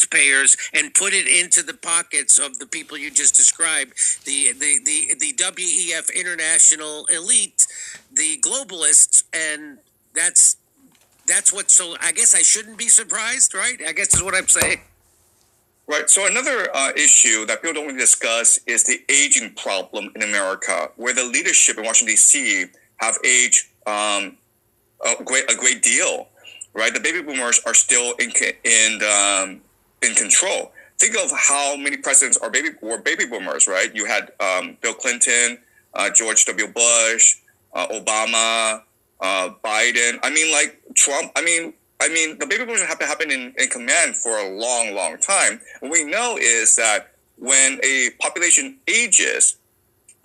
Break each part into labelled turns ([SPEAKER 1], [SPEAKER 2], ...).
[SPEAKER 1] taxpayers and put it into the pockets of the people you just described, the WEF international elite, the globalists, and that's what. So I guess I shouldn't be surprised, right? I guess is what I'm saying.
[SPEAKER 2] Right. So another issue that people don't really discuss is the aging problem in America, where the leadership in Washington D.C. have aged a great deal. Right. The baby boomers are still in control. Think of how many presidents were baby boomers. Right. You had Bill Clinton, George W. Bush, Obama, Biden. I mean, like Trump. I mean, the baby boomers have been happening in command for a long, long time. What we know is that when a population ages,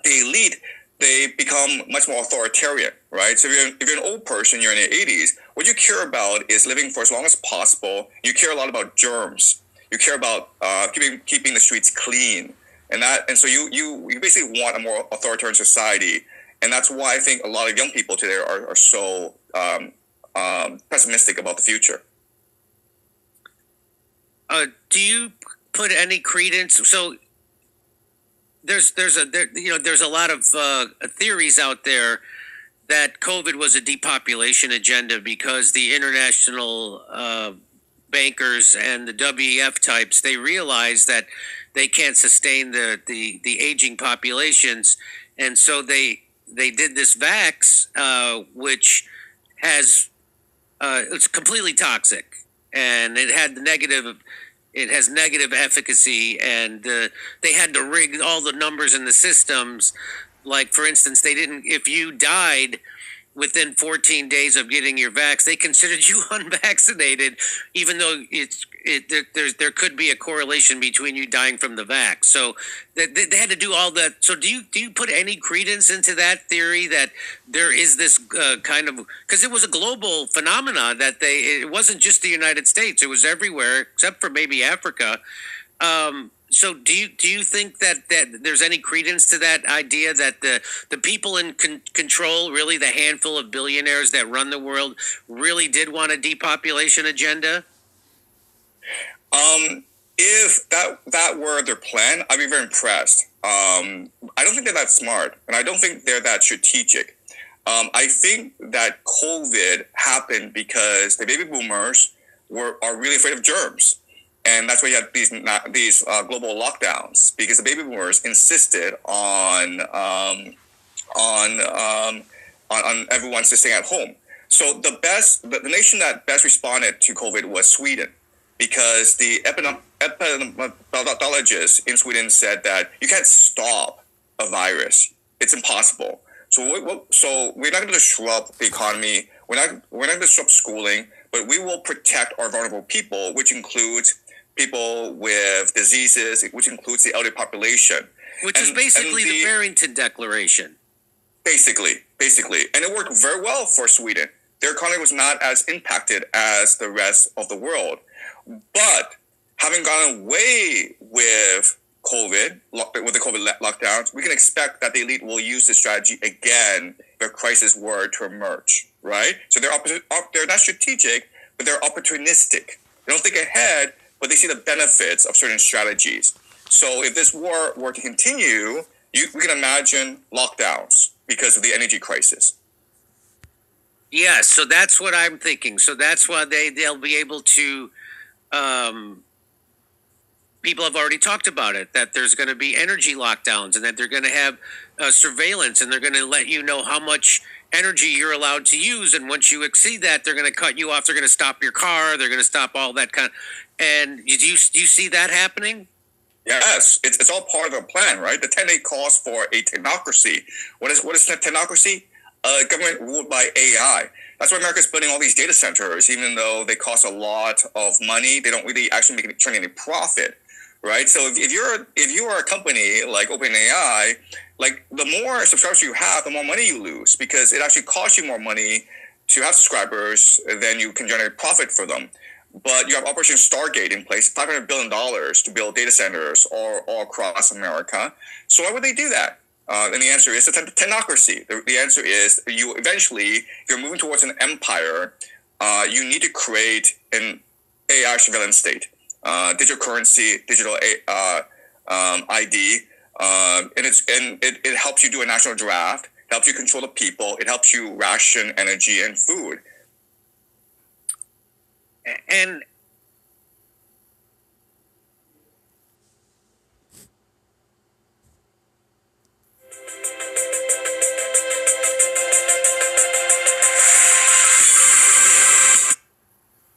[SPEAKER 2] the elite, they become much more authoritarian, right? So if you're an old person, you're in your 80s, what you care about is living for as long as possible. You care a lot about germs. You care about keeping the streets clean, and so you basically want a more authoritarian society, and that's why I think a lot of young people today are so pessimistic about the future.
[SPEAKER 1] Do you put any credence? So there's a lot of theories out there that COVID was a depopulation agenda because the international bankers and the WEF types, they realized that they can't sustain the aging populations, and so they did this vax, which has it's completely toxic, and it has negative efficacy, and they had to rig all the numbers in the systems. Like, for instance, if you died within 14 days of getting your vax, they considered you unvaccinated, even though there could be a correlation between you dying from the vax. So they had to do all that. So do you put any credence into that theory that there is this kind of, because it was a global phenomena that it wasn't just the United States, it was everywhere except for maybe Africa. So do you think that there's any credence to that idea that the people in control, really the handful of billionaires that run the world, really did want a depopulation agenda?
[SPEAKER 2] If that were their plan, I'd be very impressed. I don't think they're that smart, and I don't think they're that strategic. I think that COVID happened because the baby boomers are really afraid of germs. And that's why you had these global lockdowns, because the baby boomers insisted on everyone staying at home. So the nation that best responded to COVID was Sweden, because the epidemiologists in Sweden said that you can't stop a virus; it's impossible. So we're not going to disrupt the economy. We're not going to disrupt schooling, but we will protect our vulnerable people, which includes people with diseases, which includes the elderly population.
[SPEAKER 1] Which is basically the Barrington Declaration.
[SPEAKER 2] Basically. And it worked very well for Sweden. Their economy was not as impacted as the rest of the world. But having gone away with COVID, with the COVID lockdowns, we can expect that the elite will use this strategy again if a crisis were to emerge, right? So they're not strategic, but they're opportunistic. They don't think ahead, but they see the benefits of certain strategies. So if this war were to continue, we can imagine lockdowns because of the energy crisis.
[SPEAKER 1] Yes, so that's what I'm thinking. So that's why they'll be able to. People have already talked about it, that there's going to be energy lockdowns, and that they're going to have surveillance, and they're going to let you know how much energy you're allowed to use, and once you exceed that, they're going to cut you off. They're going to stop your car. They're going to stop all that kind. And do you see that happening?
[SPEAKER 2] Yes, it's all part of the plan, right? The 10-day calls for a technocracy. What is technocracy? A government ruled by AI. That's why America's building all these data centers, even though they cost a lot of money. They don't really actually turn any profit, right? So if you are a company like OpenAI, like the more subscribers you have, the more money you lose, because it actually costs you more money to have subscribers than you can generate profit for them. But you have Operation Stargate in place, $500 billion to build data centers all across America. So why would they do that? And the answer is a technocracy. The answer is if you're moving towards an empire, you need to create an AI surveillance state. digital currency, digital ID, it helps you do a national draft. It helps you control the people. It helps you ration energy and food.
[SPEAKER 1] And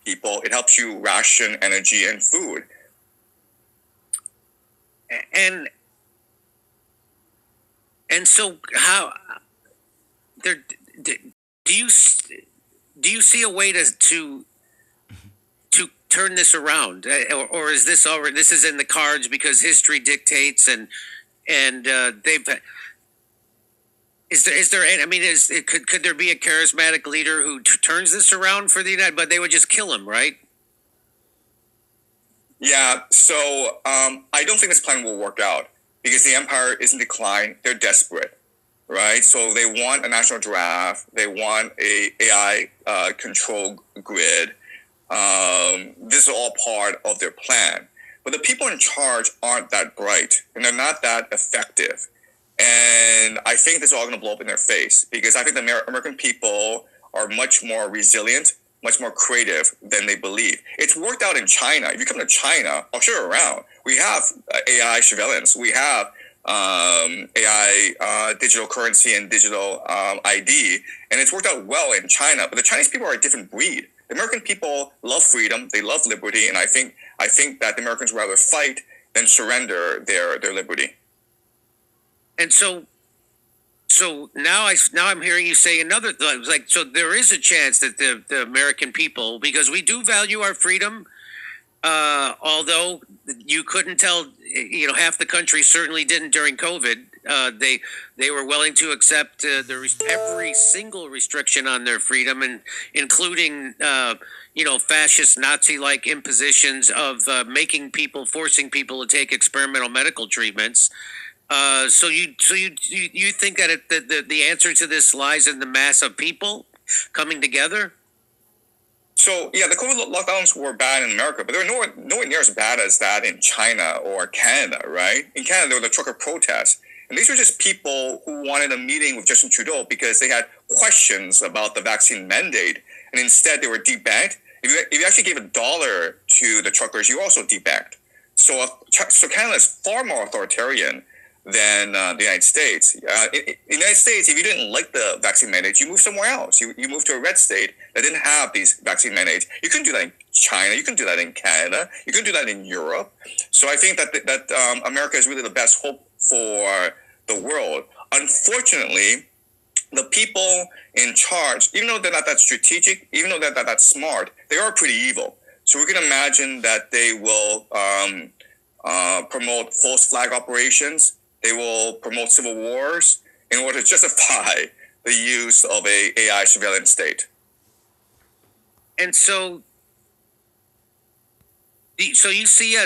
[SPEAKER 2] People, it helps you ration energy and food.
[SPEAKER 1] and and so how there do you see a way to turn this around, or is this already, this is in the cards because history dictates, and they've, is there I mean, could there be a charismatic leader who turns this around for the United, but they would just kill him, right?
[SPEAKER 2] Yeah, so I don't think this plan will work out because the empire is in decline. They're desperate, right? So they want a national draft. They want a AI control grid. This is all part of their plan. But the people in charge aren't that bright and they're not that effective. And I think this is all going to blow up in their face because I think the American people are much more resilient, much more creative than they believe. It's worked out in China. If you come to China, I'll show you around. We have AI surveillance. We have AI digital currency and digital ID, and it's worked out well in China. But the Chinese people are a different breed. The American people love freedom. They love liberty, and I think that the Americans would rather fight than surrender their liberty.
[SPEAKER 1] And so now I'm hearing you say another, like, so there is a chance that the American people, because we do value our freedom, although you couldn't tell, half the country certainly didn't during COVID. They were willing to accept every single restriction on their freedom, and including fascist Nazi-like impositions of forcing people to take experimental medical treatments. So you think that the answer to this lies in the mass of people coming together?
[SPEAKER 2] So yeah, the COVID lockdowns were bad in America, but they were nowhere near as bad as that in China or Canada, right? In Canada, there were the trucker protests, and these were just people who wanted a meeting with Justin Trudeau because they had questions about the vaccine mandate, and instead they were debanked. If you actually gave $1 to the truckers, you also debanked. So Canada is far more authoritarian than the United States. In the United States, if you didn't like the vaccine mandate, you moved somewhere else. You moved to a red state that didn't have these vaccine mandates. You couldn't do that in China. You couldn't do that in Canada. You couldn't do that in Europe. So I think that America is really the best hope for the world. Unfortunately, the people in charge, even though they're not that strategic, even though they're not that smart, they are pretty evil. So we can imagine that they will promote false flag operations. They will promote civil wars in order to justify the use of a AI surveillance state.
[SPEAKER 1] And so you see us